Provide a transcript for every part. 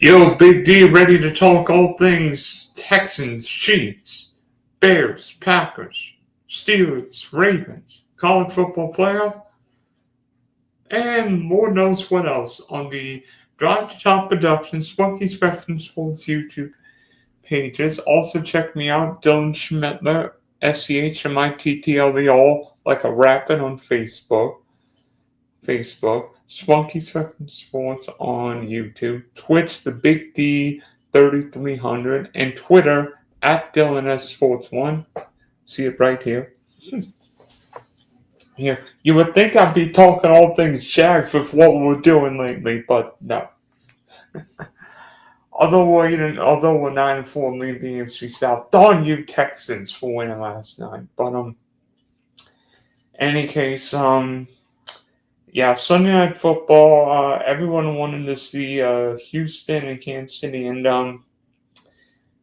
Yo, Big D, ready to talk all things Texans, Chiefs, Bears, Packers, Steelers, Ravens, college football playoff, and Lord knows what else on the Drive to Top Productions, Spunky Spectrum Sports YouTube pages. Also check me out, Dylan Schmittler, SCHMITTLE, all like a rapping on Facebook, Spunky Spectrum Sports on YouTube, Twitch, the Big D 3300, and Twitter at Dylan S Sports 1. See it right here. Here, you would think I'd be talking all things Jags with what we're doing lately, but no. Although we're 9-4 leading the AFC South, darn you Texans for winning last night. But any case, yeah, Sunday Night Football. Everyone wanted to see Houston and Kansas City, and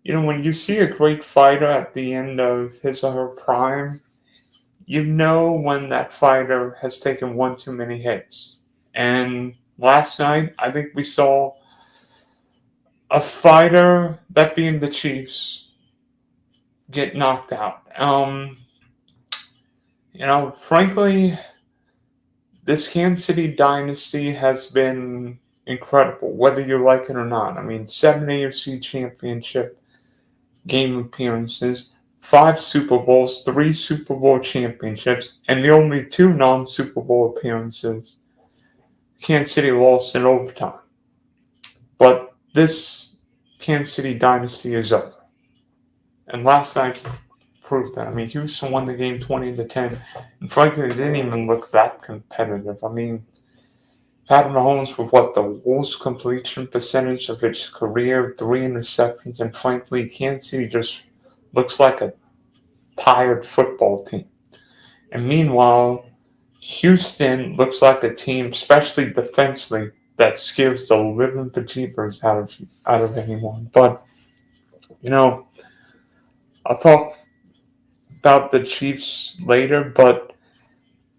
when you see a great fighter at the end of his or her prime, you know when that fighter has taken one too many hits. And last night, I think we saw a fighter, that being the Chiefs, get knocked out. Frankly, this Kansas City dynasty has been incredible, whether you like it or not. I mean, 7 AFC championship game appearances, 5 Super Bowls, 3 Super Bowl championships, and the only 2 non-Super Bowl appearances Kansas City lost in overtime. But this Kansas City dynasty is over. And last night proved that. I mean, Houston won the game 20-10, and frankly, it didn't even look that competitive. I mean, Patrick Mahomes with the worst completion percentage of his career, 3 interceptions, and frankly, Kansas City just looks like a tired football team. And meanwhile, Houston looks like a team, especially defensively, that scares the living bejeebers out of anyone. But I'll talk about the Chiefs later, but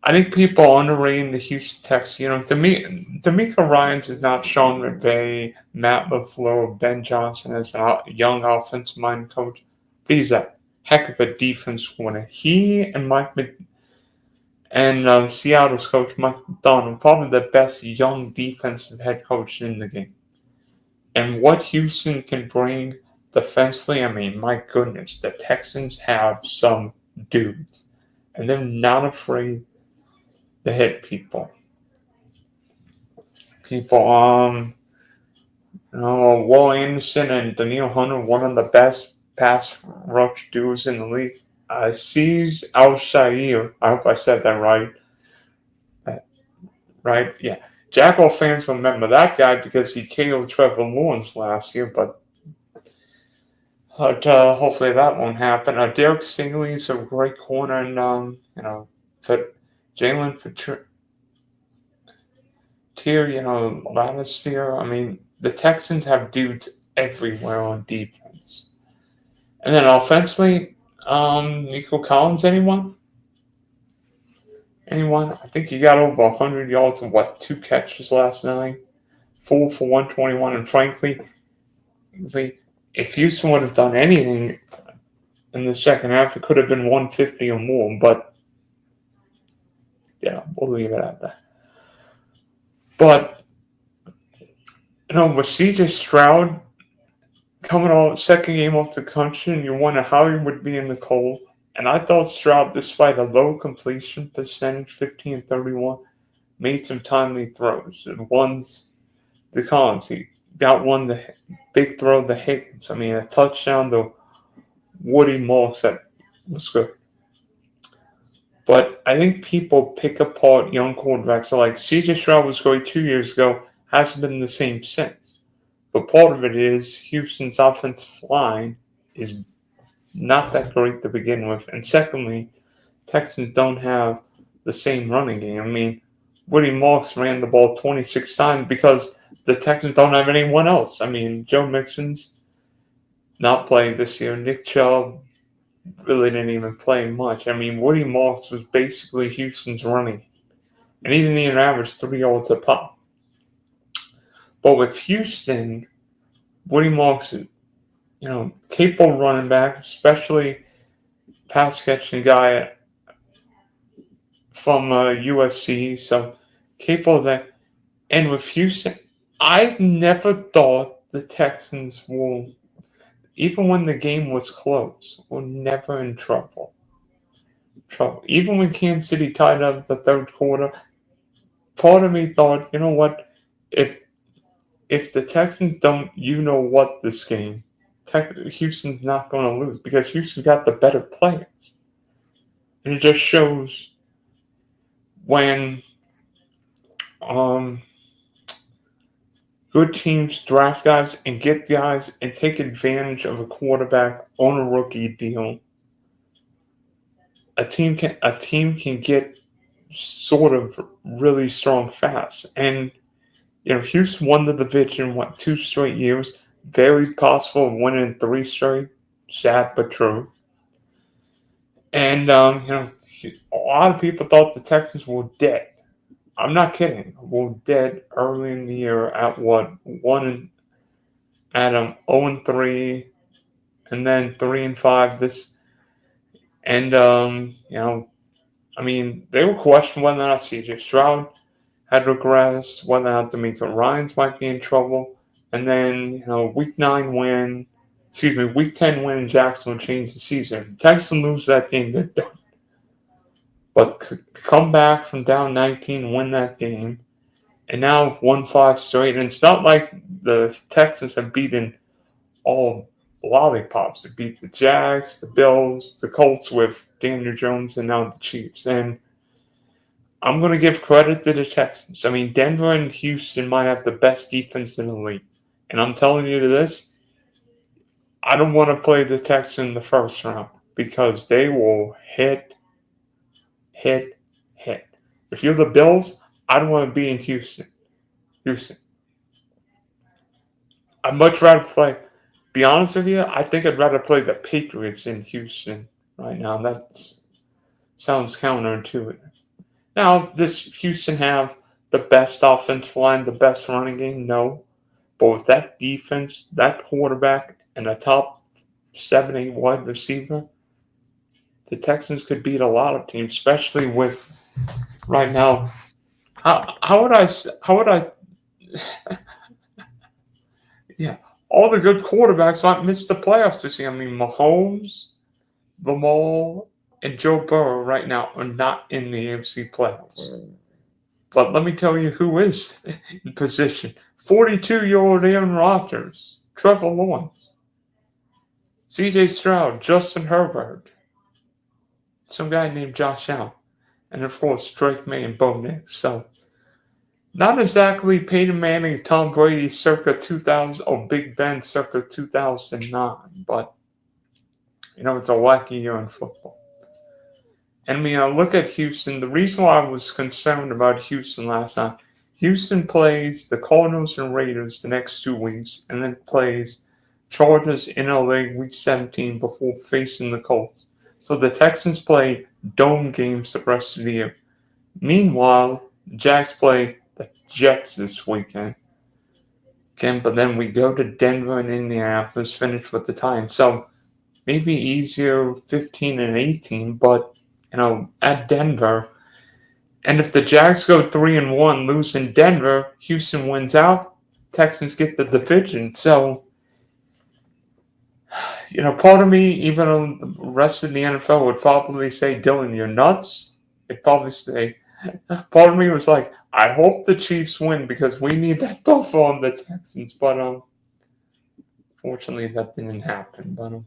I think people are underrating the Houston Texans. D'Amico Ryans is not Sean McVay, Matt LaFleur, Ben Johnson as a young offensive-minded coach. But he's a heck of a defense winner. He and Seattle's coach Mike McDonald, probably the best young defensive head coach in the game. And what Houston can bring defensively, I mean, my goodness, the Texans have some dudes, and they're not afraid to hit people. Will Anderson and Daniel Hunter, one of the best pass rush duos in the league. Aziz Al-Shaair, I hope I said that right. Right? Yeah. Jackal fans remember that guy because he KO'd Trevor Lawrence last year, but hopefully that won't happen. Derek Stingley is a great corner, and Jalen Lanister. I mean, the Texans have dudes everywhere on defense, and then offensively, Nico Collins. Anyone? I think he got over 100 yards and 2 catches last night, 4 for 121, and frankly, if Houston would have done anything in the second half, it could have been 150 or more, but yeah, we'll leave it at that. But, with CJ Stroud coming on second game off the country, and you wonder how he would be in the cold, and I thought Stroud, despite a low completion percentage, 15-31, made some timely throws. And one's the Collins, he got one, the big throw to Higgins. I mean, a touchdown to Woody Moss that was good. But I think people pick apart young quarterbacks. So like CJ Stroud was great 2 years ago, hasn't been the same since. But part of it is Houston's offensive line is not that great to begin with. And secondly, Texans don't have the same running game. I mean, Woody Moss ran the ball 26 times because the Texans don't have anyone else. I mean, Joe Mixon's not playing this year. Nick Chubb really didn't even play much. I mean, Woody Moss was basically Houston's running. And he didn't even average 3 yards a pop. But with Houston, Woody Marks, capable running back, especially pass catching guy from USC. So capable of that. And with Houston, I never thought the Texans will, even when the game was close, were never in trouble. Even when Kansas City tied up the third quarter, part of me thought, you know what, if if the Texans don't, what this game, Houston's not going to lose because Houston's got the better players, and it just shows when good teams draft guys and get guys and take advantage of a quarterback on a rookie deal. A team can get sort of really strong fast, and Houston won the division 2 straight years. Very possible of winning 3 straight. Sad but true. And a lot of people thought the Texans were dead. I'm not kidding. Were dead early in the year at what 0-3, and then 3-5. They were questioning whether or not C.J. Stroud had regressed, whether or not D'Amico Ryans might be in trouble, and then week 10 win in Jacksonville changed the season. The Texans lose that game, they're done. But come back from down 19, win that game, and now have won 5 straight. And it's not like the Texans have beaten all lollipops. They beat the Jags, the Bills, the Colts with Daniel Jones, and now the Chiefs. And I'm going to give credit to the Texans. I mean, Denver and Houston might have the best defense in the league. And I'm telling you this, I don't want to play the Texans in the first round because they will hit. If you're the Bills, I don't want to be in Houston. I'd much rather play. Be honest with you, I think I'd rather play the Patriots in Houston right now. That sounds counterintuitive. Now, does Houston have the best offensive line, the best running game? No. But with that defense, that quarterback, and a top 7-8 wide receiver, the Texans could beat a lot of teams, especially with right now. How would I? Yeah, all the good quarterbacks might miss the playoffs this year. I mean, Mahomes, Lamar, and Joe Burrow right now are not in the AFC playoffs. But let me tell you who is in position. 42-year-old Aaron Rodgers, Trevor Lawrence, C.J. Stroud, Justin Herbert, some guy named Josh Allen, and of course Drake May and Bo Nix. So not exactly Peyton Manning, Tom Brady circa 2000, or Big Ben circa 2009, but it's a wacky year in football. And I look at Houston. The reason why I was concerned about Houston last night, Houston plays the Cardinals and Raiders the next 2 weeks, and then plays Chargers in LA week 17 before facing the Colts. So the Texans play dome games the rest of the year. Meanwhile, the Jags play the Jets this weekend. Again, but then we go to Denver and Indianapolis, finish with the Titans. So maybe easier 15 and 18, but at Denver. And if the Jags go 3-1, lose in Denver, Houston wins out, Texans get the division. So, part of me, even though the rest of the NFL would probably say, Dylan, you're nuts. It'd probably say, part of me was like, I hope the Chiefs win because we need that buffer on the Texans. But fortunately, that didn't happen. But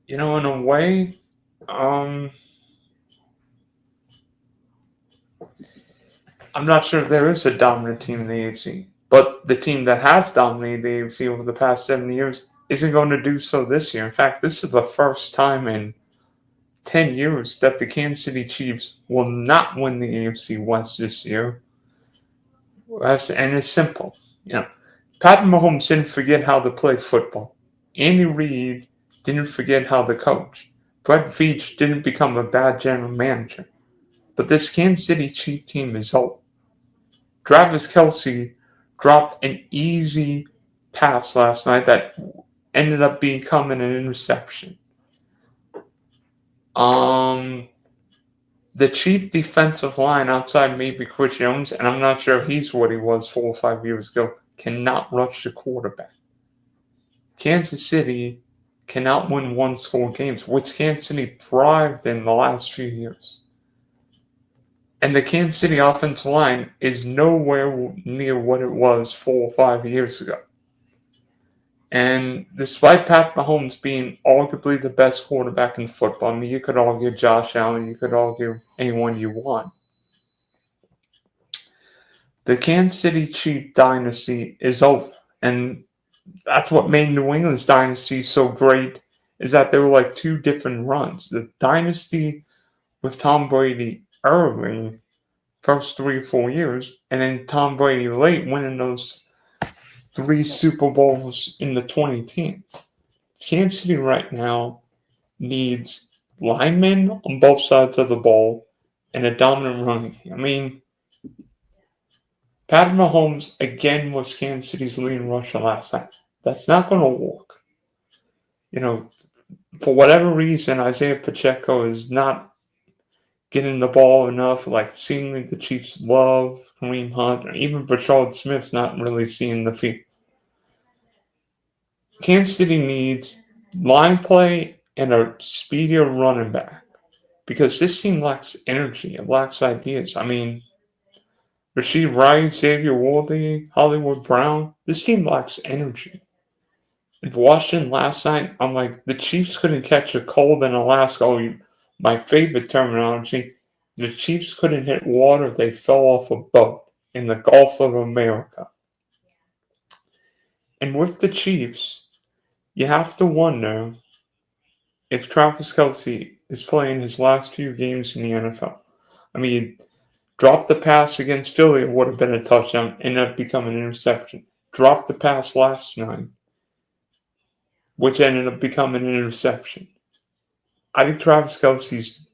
in a way, I'm not sure if there is a dominant team in the AFC. But the team that has dominated the AFC over the past 7 years isn't going to do so this year. In fact, this is the first time in 10 years that the Kansas City Chiefs will not win the AFC West this year. And it's simple. Pat Mahomes didn't forget how to play football. Andy Reid didn't forget how to coach. Brett Veach didn't become a bad general manager. But this Kansas City Chiefs team is old. Travis Kelce dropped an easy pass last night that ended up becoming an interception. The Chief defensive line outside maybe Chris Jones, and I'm not sure he's what he was 4 or 5 years ago, cannot rush the quarterback. Kansas City cannot win one-score games, which Kansas City thrived in the last few years. And the Kansas City offensive line is nowhere near what it was 4 or 5 years ago. And despite Pat Mahomes being arguably the best quarterback in football, I mean, you could argue Josh Allen, you could argue anyone you want. The Kansas City Chiefs dynasty is over. And that's what made New England's dynasty so great, is that there were like two different runs. The dynasty with Tom Brady early, first 3 or 4 years, and then Tom Brady late, winning those 3 Super Bowls in the 20 teens. Kansas City right now needs linemen on both sides of the ball and a dominant running game. I mean, Pat Mahomes again was Kansas City's leading rusher last night. That's not going to work. You know, for whatever reason, Isaiah Pacheco is not getting the ball enough. Like, seemingly the Chiefs love Kareem Hunt, or even Brashard Smith's not really seeing the field. Kansas City needs line play and a speedier running back, because this team lacks energy. It lacks ideas. I mean, Rasheed Rice, Xavier Worthy, Hollywood Brown, this team lacks energy. And watching last night, I'm like, the Chiefs couldn't catch a cold in Alaska. Oh, my favorite terminology, the Chiefs couldn't hit water. They fell off a boat in the Gulf of America. And with the Chiefs, you have to wonder if Travis Kelce is playing his last few games in the NFL. I mean, dropped the pass against Philly, it would have been a touchdown, ended up becoming an interception. Dropped the pass last night, which ended up becoming an interception. I think Travis Kelce's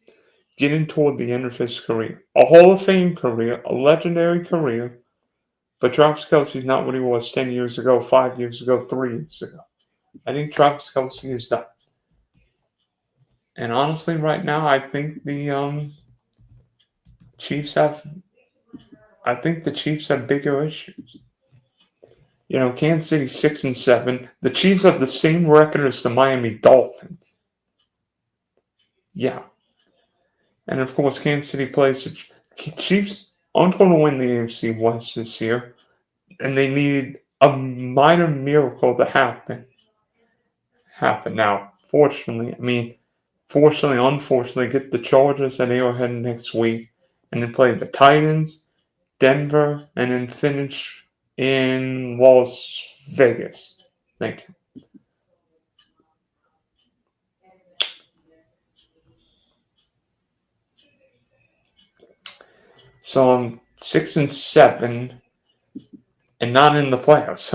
getting toward the end of his career. A Hall of Fame career, a legendary career, but Travis Kelce's not what he was 10 years ago, 5 years ago, 3 years ago. I think Travis Kelce is done. And honestly, right now, I think the Chiefs have bigger issues. You know, Kansas City 6-7. The Chiefs have the same record as the Miami Dolphins. Yeah. And of course, Kansas City plays the Chiefs aren't going to win the AFC West this year, and they need a minor miracle to happen. Now, unfortunately, get the Chargers at Arrowhead next week, and then play the Titans, Denver, and then finish in Las Vegas. Thank you. So I'm 6-7 and not in the playoffs.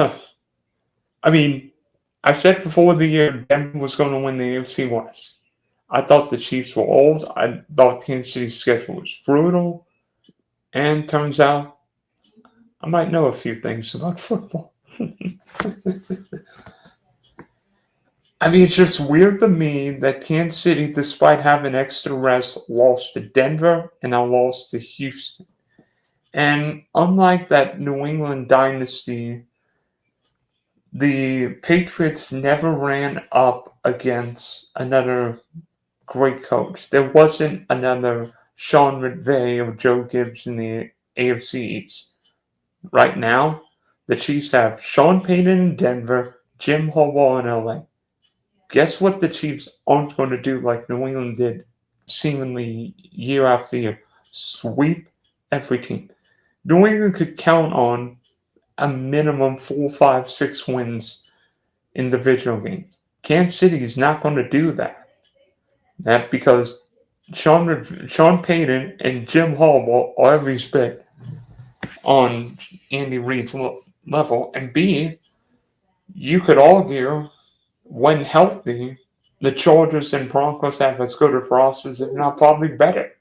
I mean, I said before the year Denver was going to win the AFC West. I thought the Chiefs were old. I thought Kansas City's schedule was brutal. And turns out I might know a few things about football. I mean, it's just weird to me that Kansas City, despite having extra rest, lost to Denver and now lost to Houston. And unlike that New England dynasty, the Patriots never ran up against another great coach. There wasn't another Sean McVay or Joe Gibbs in the AFC East. Right now, the Chiefs have Sean Payton in Denver, Jim Harbaugh in LA. Guess what the Chiefs aren't going to do like New England did seemingly year after year? Sweep every team. New England could count on a minimum 4, 5, 6 wins in divisional games. Kansas City is not going to do that. That because Sean Payton and Jim Harbaugh are every bit on Andy Reid's level. And B, you could argue, when healthy, the Chargers and Broncos have as good of rosters, if not probably better.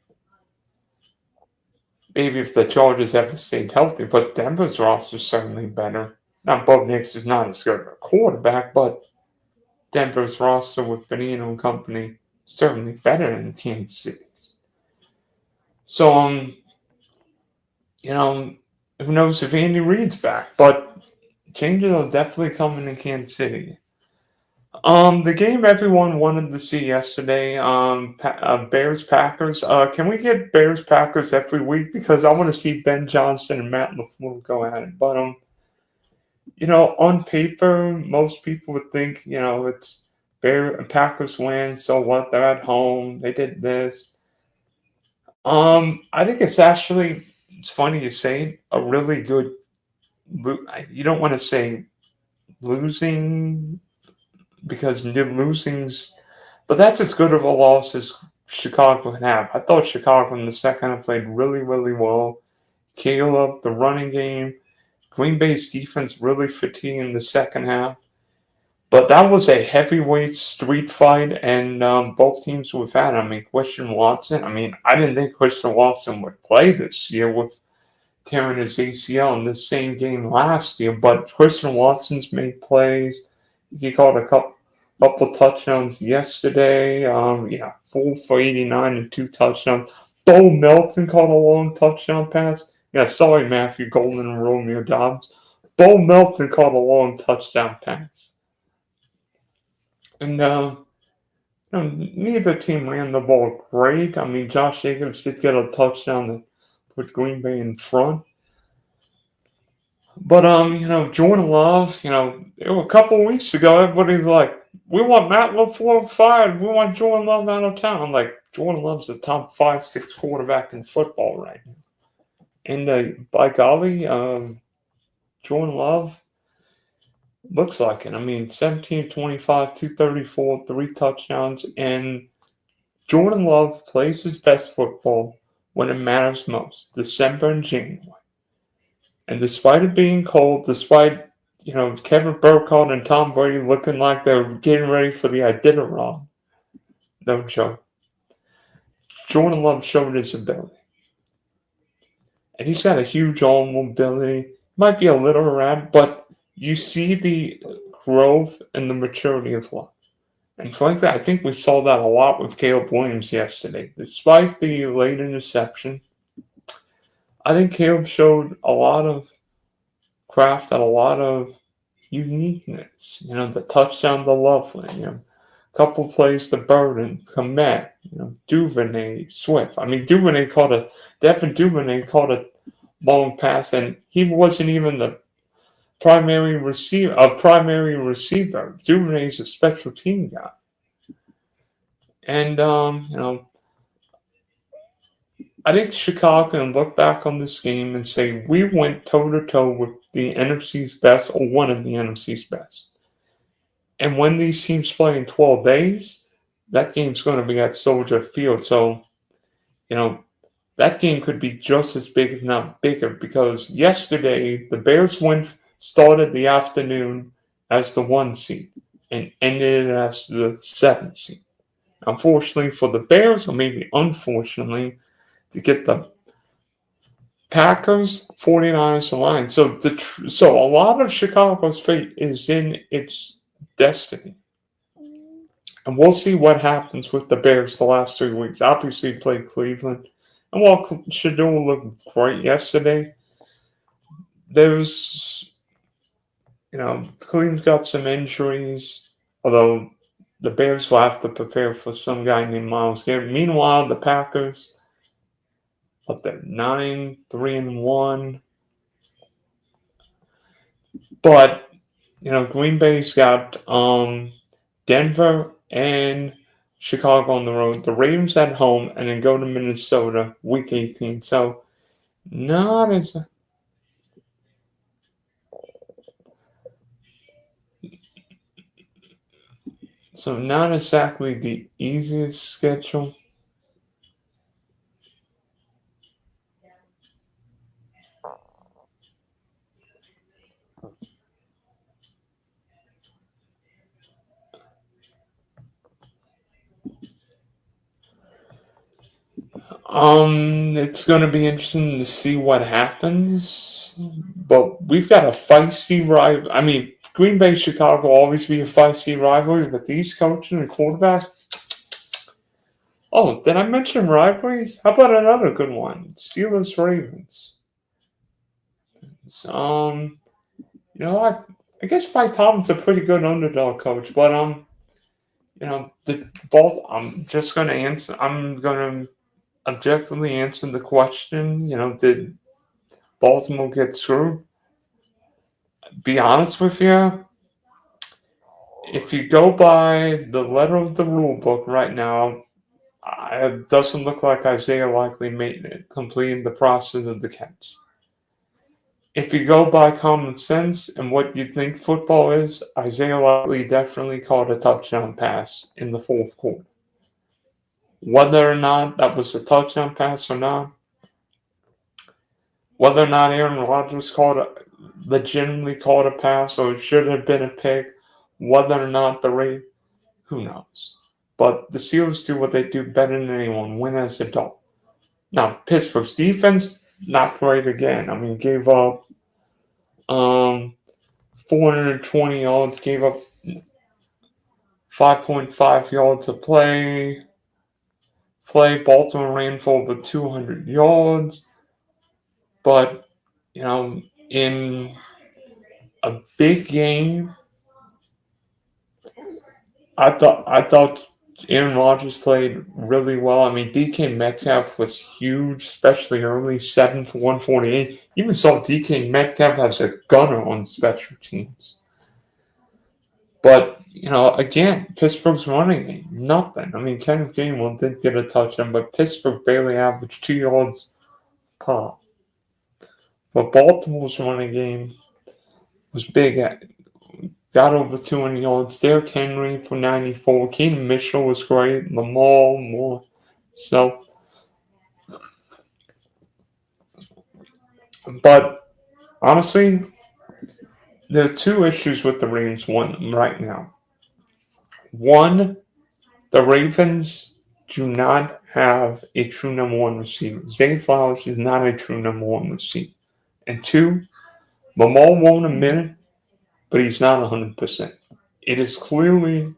maybe if the Chargers ever stayed healthy, but Denver's roster is certainly better. Now, Bo Nix is not as good of a quarterback, but Denver's roster with Benino and company certainly better than Kansas City's. So, who knows if Andy Reid's back, but changes are definitely coming in Kansas City. The game everyone wanted to see yesterday, Bears Packers. Can we get Bears Packers every week? Because I want to see Ben Johnson and Matt LaFleur go at it. But on paper, most people would think, it's Packers win. So what? They're at home. They did this. I think it's funny you say a really good. You don't want to say losing because losing's, but that's as good of a loss as Chicago can have. I thought Chicago in the second half played really, really well. Caleb, the running game, Green Bay's defense really fatigued in the second half. But that was a heavyweight street fight, and both teams we've had. I mean, Christian Watson. I mean, I didn't think Christian Watson would play this year with tearing his ACL in the same game last year, but Christian Watson's made plays. He caught a couple touchdowns yesterday. 4 for 89 and 2 touchdowns. Bo Melton caught a long touchdown pass. Yeah, sorry, Matthew Golden and Romeo Dobbs. Bo Melton caught a long touchdown pass. And neither team ran the ball great. I mean, Josh Jacobs did get a touchdown that put Green Bay in front. But Jordan Love, a couple of weeks ago, everybody's like, we want Matt LaFleur fired. We want Jordan Love out of town. I'm like, Jordan Love's the top 5-6 quarterback in football right now. And by golly, Jordan Love looks like it. I mean, 17-25, 234, 3 touchdowns, and Jordan Love plays his best football when it matters most, December and January. And despite it being cold, despite Kevin Burkhardt and Tom Brady looking like they're getting ready for the Iditarod, no joke, Jordan Love showed his ability. And he's got a huge arm mobility. Might be a little erratic, but you see the growth and the maturity of Love. And frankly, I think we saw that a lot with Caleb Williams yesterday. Despite the late interception, I think Caleb showed a lot of craft and a lot of uniqueness. The touchdown to Loveland, a couple plays to Burden, Komet, Duvernay, Swift. I mean, Devin Duvernay caught a long pass, and he wasn't even the primary receiver. Duvernay's a special team guy. And, I think Chicago can look back on this game and say, we went toe-to-toe with the NFC's best or one of the NFC's best. And when these teams play in 12 days, that game's going to be at Soldier Field. So, that game could be just as big, if not bigger, because yesterday the Bears started the afternoon as the 1 seed and ended it as the 7 seed. Unfortunately for the Bears, or maybe unfortunately, to get the Packers, 49ers aligned. So a lot of Chicago's fate is in its destiny. And we'll see what happens with the Bears the last 3 weeks. Obviously, played Cleveland. And while Shadul looked great yesterday, there's, Cleveland's got some injuries, although the Bears will have to prepare for some guy named Myles Garrett. Meanwhile, the Packers, up there, 9-3-1. But, Green Bay's got Denver and Chicago on the road, the Ravens at home, and then go to Minnesota week 18. So not exactly the easiest schedule. It's going to be interesting to see what happens, but we've got a feisty rival. I mean, Green Bay, Chicago will always be a feisty rivalry, but these coaches and quarterbacks. Oh, did I mention rivalries? How about another good one? Steelers, Ravens. So, I guess Mike Tomlin's a pretty good underdog coach, but the both. I'm just going to answer. I'm going to objectively answer the question. Did Baltimore get screwed? Be honest with you, if you go by the letter of the rule book right now, it doesn't look like Isaiah Likely made it, completing the process of the catch. If you go by common sense and what you think football is, Isaiah Likely definitely caught a touchdown pass in the fourth quarter. Whether or not that was a touchdown pass or not, whether or not Aaron Rodgers legitimately caught a pass or it should have been a pick, whether or not who knows? But the Steelers do what they do better than anyone, win as a dog. Now, Pittsburgh's defense, not great again. I mean, gave up 420 yards, gave up 5.5 yards a play. Baltimore ran for over 200 yards. But, in a big game, I thought Aaron Rodgers played really well. I mean, DK Metcalf was huge, especially early, 7 for 148. Even saw DK Metcalf as a gunner on special teams. But, again, Pittsburgh's running game, nothing. I mean, Kenneth Gainwell did get a touchdown, but Pittsburgh barely averaged 2 yards per. But Baltimore's running game was big. Got over 200 yards. Derrick Henry for 94. Keenan Mitchell was great. Lamar more. So, but honestly, there are two issues with the Ravens one right now. One, the Ravens do not have a true number one receiver. Zay Flowers is not a true number one receiver. And two, Lamar won't admit it, but he's not 100%. It is clearly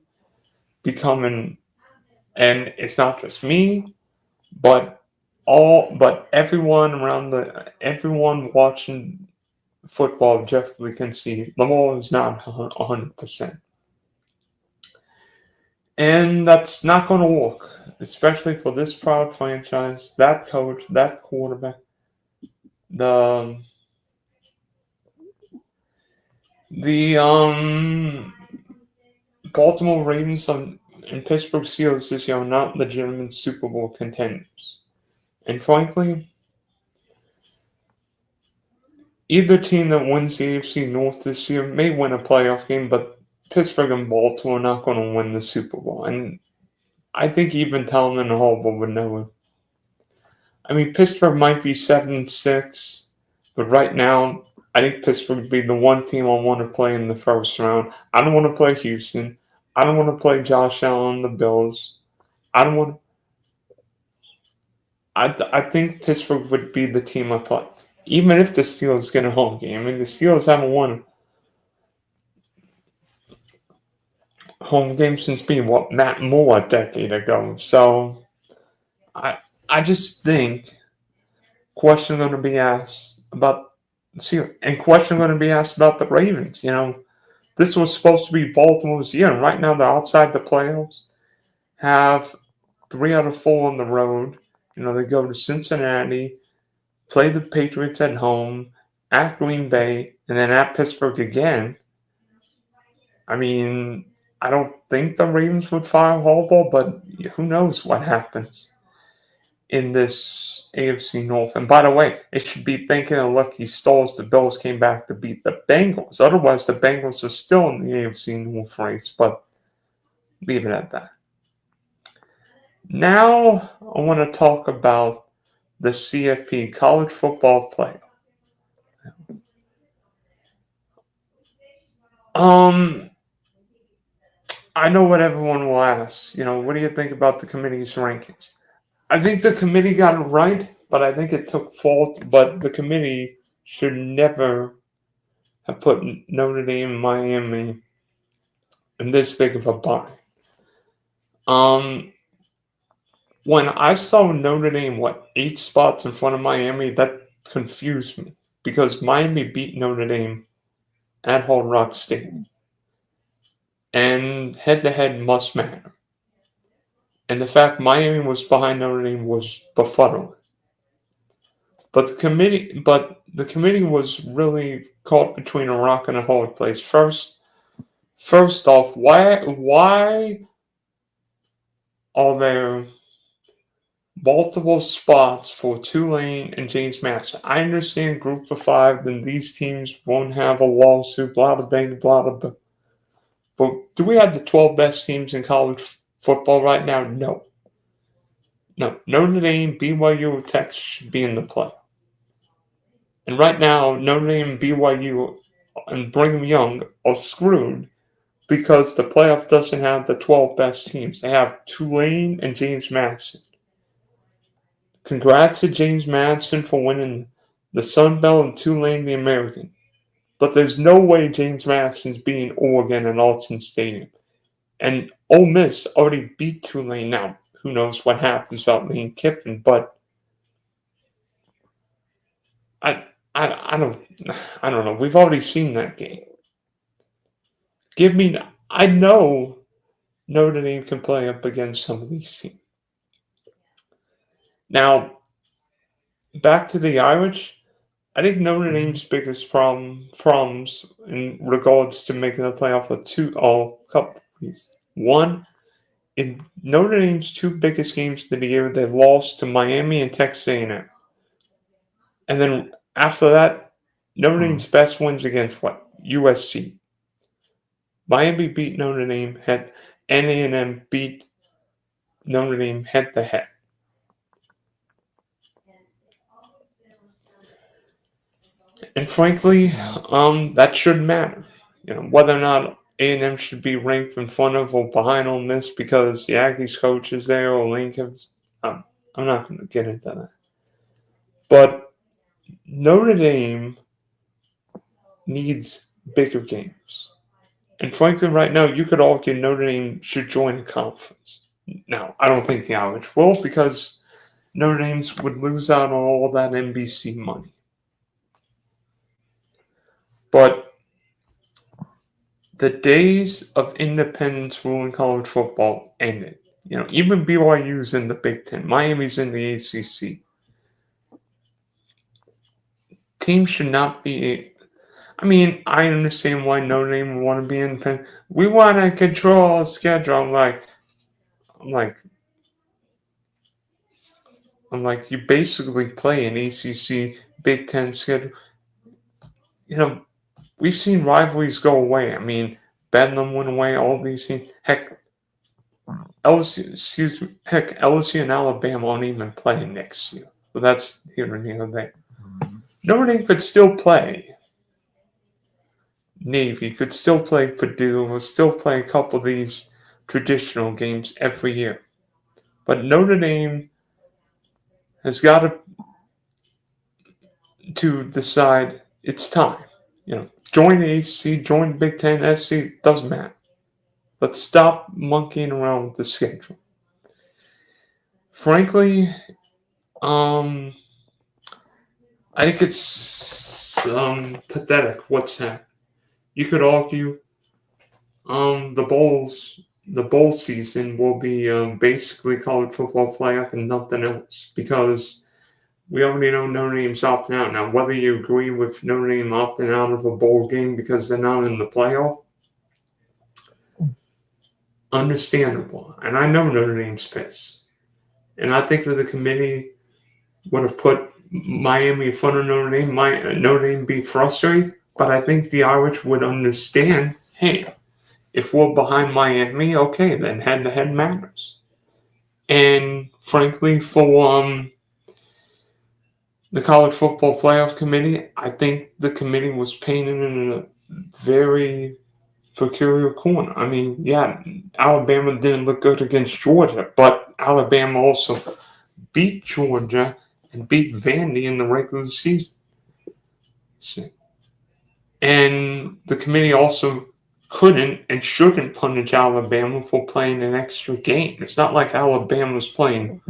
becoming, and it's not just me, but everyone watching football objectively can see Lamar is not 100%. And that's not going to work, especially for this proud franchise, that coach, that quarterback. The Baltimore Ravens and Pittsburgh Steelers this year are not legitimate Super Bowl contenders. And frankly, either team that wins the AFC North this year may win a playoff game, but Pittsburgh and Baltimore are not going to win the Super Bowl. And I think even Talman and Harbaugh would know it. I mean, Pittsburgh might be 7-6, but right now, I think Pittsburgh would be the one team I want to play in the first round. I don't want to play Houston. I don't want to play Josh Allen, the Bills. I don't want. I think Pittsburgh would be the team I play, even if the Steelers get a home game. I mean, the Steelers haven't won a home game since being Matt Moore a decade ago. So I just think question going to be asked about question going to be asked about the Ravens. This was supposed to be Baltimore's year, and right now they're outside the playoffs. Have 3 out of 4 on the road. They go to Cincinnati, play the Patriots at home, at Green Bay, and then at Pittsburgh again. I mean, I don't think the Ravens would fire Harbaugh, but who knows what happens in this AFC North. And by the way, it should be thanking a lucky stars the Bills came back to beat the Bengals. Otherwise, the Bengals are still in the AFC North race, but leave it at that. Now, I want to talk about the CFP College Football Playoff. I know what everyone will ask. What do you think about the committee's rankings? I think the committee got it right, but I think it took fault. But the committee should never have put Notre Dame and Miami in this big of a bind. When I saw Notre Dame, 8 spots in front of Miami, that confused me because Miami beat Notre Dame at Hard Rock Stadium. And head-to-head must matter. And the fact Miami was behind Notre Dame was befuddling. But the committee was really caught between a rock and a hard place. First off, why are there multiple spots for Tulane and James Madison? I understand Group of 5, then these teams won't have a lawsuit, blah blah blah blah blah. But do we have the 12 best teams in college football right now? No. Notre Dame, BYU, Tech should be in the play. And right now, Notre Dame, BYU, and Brigham Young are screwed because the playoff doesn't have the 12 best teams. They have Tulane and James Madison. Congrats to James Madison for winning the Sun Belt and Tulane the American. But there's no way James Madison's beating Oregon at Autzen Stadium. And Ole Miss already beat Tulane. Now, who knows what happens about Lane Kiffin, but I don't know. We've already seen that game. I know Notre Dame can play up against some of these teams. Now, back to the Irish. I think Notre Dame's biggest problems in regards to making the playoff are a couple reasons. One, in Notre Dame's 2 biggest games of the year, they lost to Miami and Texas A&M. And then after that, Notre Dame's best wins against USC. Miami beat Notre Dame and A&M beat Notre Dame head-to-head. And frankly, that shouldn't matter. Whether or not A&M should be ranked in front of or behind Ole Miss because the Aggies coach is there or Lincoln's. I'm not going to get into that. But Notre Dame needs bigger games. And frankly, right now, you could argue Notre Dame should join a conference. Now, I don't think the Irish will because Notre Dame would lose out on all that NBC money. But the days of independence ruling college football ended. Even BYU's in the Big Ten. Miami's in the ACC. Teams should not be... I understand why Notre Dame would want to be independent. We want to control our schedule. I'm like, you basically play an ACC Big Ten schedule. We've seen rivalries go away. Bedlam went away, all these things. Heck, LSU and Alabama aren't even playing next year. But that's here and there. Notre Dame could still play. Navy could still play Purdue, will still play a couple of these traditional games every year. But Notre Dame has got to decide it's time. Join the ACC, join the Big Ten, SC, doesn't matter. Let's stop monkeying around with the schedule. Frankly, I think it's pathetic what's happened. You could argue the bowl season will be basically college football playoff and nothing else because we already know Notre Dame's opting out. Now, whether you agree with Notre Dame opting out of a bowl game because they're not in the playoff, understandable. And I know Notre Dame's pissed. And I think that the committee would have put Miami in front of Notre Dame. Notre Dame be frustrated. But I think the Irish would understand, hey, if we're behind Miami, okay, then head-to-head matters. And frankly, for the College Football Playoff Committee, I think the committee was painted in a very peculiar corner. Alabama didn't look good against Georgia, but Alabama also beat Georgia, and beat Vandy in the regular season. And the committee also couldn't and shouldn't punish Alabama for playing an extra game. It's not like Alabama's playing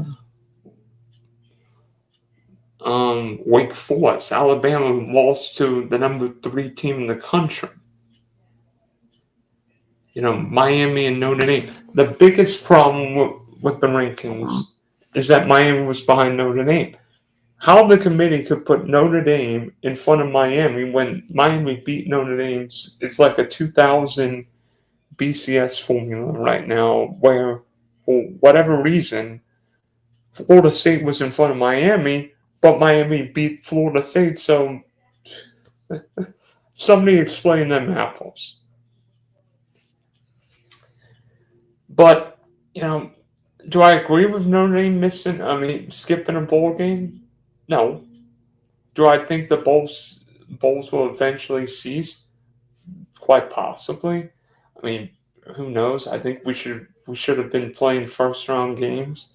Wake Forest. Alabama lost to the number 3 team in the country. Miami and Notre Dame. The biggest problem with the rankings is that Miami was behind Notre Dame. How the committee could put Notre Dame in front of Miami when Miami beat Notre Dame, it's like a 2000 BCS formula right now where, for whatever reason, Florida State was in front of Miami, but Miami beat Florida State, so somebody explain them apples. But, do I agree with Notre Dame skipping a bowl game? No. Do I think the bowls will eventually cease? Quite possibly. Who knows? I think we should have been playing first round games.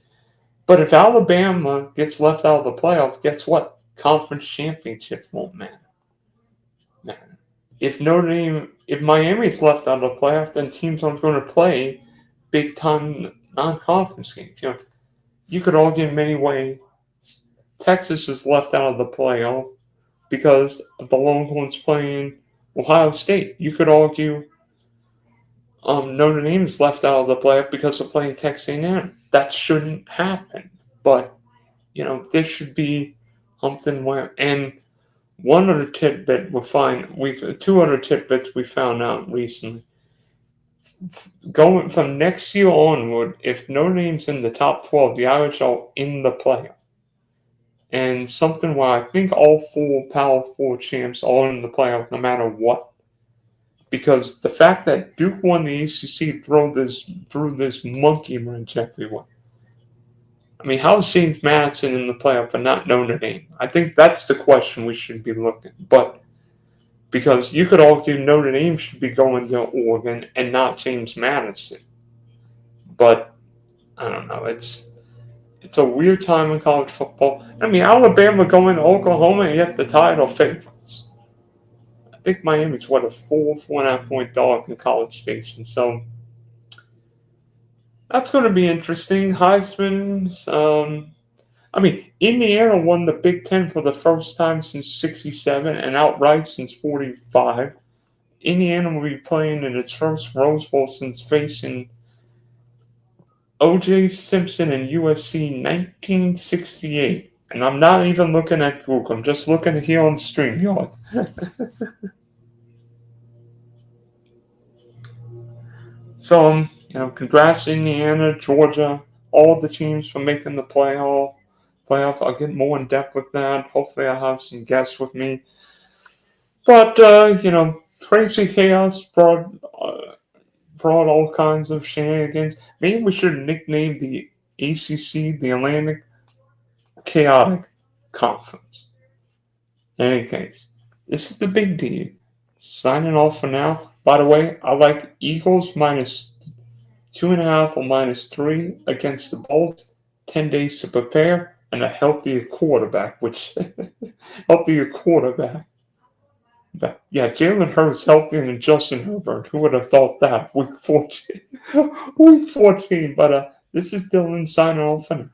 But if Alabama gets left out of the playoff, guess what? Conference championship won't matter. If Miami's left out of the playoff, then teams aren't going to play big time non-conference games. You could argue in many ways Texas is left out of the playoff because of the Longhorns playing Ohio State. You could argue Notre Dame is left out of the playoff because of playing Texas A&M. That shouldn't happen. But, this should be something where. And one other tidbit two other tidbits we found out recently. Going from next year onward, if Notre Dame's in the top 12, the Irish are in the playoff. And something where I think all 4 Power 4 champs are in the playoff no matter what. Because the fact that Duke won the ACC threw this monkey wrench everywhere. How is James Madison in the playoff but not Notre Dame? I think that's the question we should be looking. But because you could argue Notre Dame should be going to Oregon and not James Madison. But I don't know. It's a weird time in college football. Alabama going to Oklahoma and yet the title favorites. I think Miami's a 4.5 point dog in College Station. So that's going to be interesting. Heisman's. Indiana won the Big Ten for the first time since '67 and outright since '45. Indiana will be playing in its first Rose Bowl since facing O.J. Simpson and USC 1968. And I'm not even looking at Google. I'm just looking here on StreamYard. So, congrats Indiana, Georgia, all the teams for making the playoff. I'll get more in depth with that. Hopefully I'll have some guests with me. But, crazy chaos brought all kinds of shenanigans. Maybe we should nickname the ACC the Atlantic Chaotic Conference. In any case, this is the Big D. Signing off for now. By the way, I like Eagles -2.5 or -3 against the Bolts. 10 days to prepare and a healthier quarterback, healthier quarterback. But yeah, Jalen Hurts healthier than Justin Herbert. Who would have thought that? Week 14. Week 14. But this is Dylan signing off for now.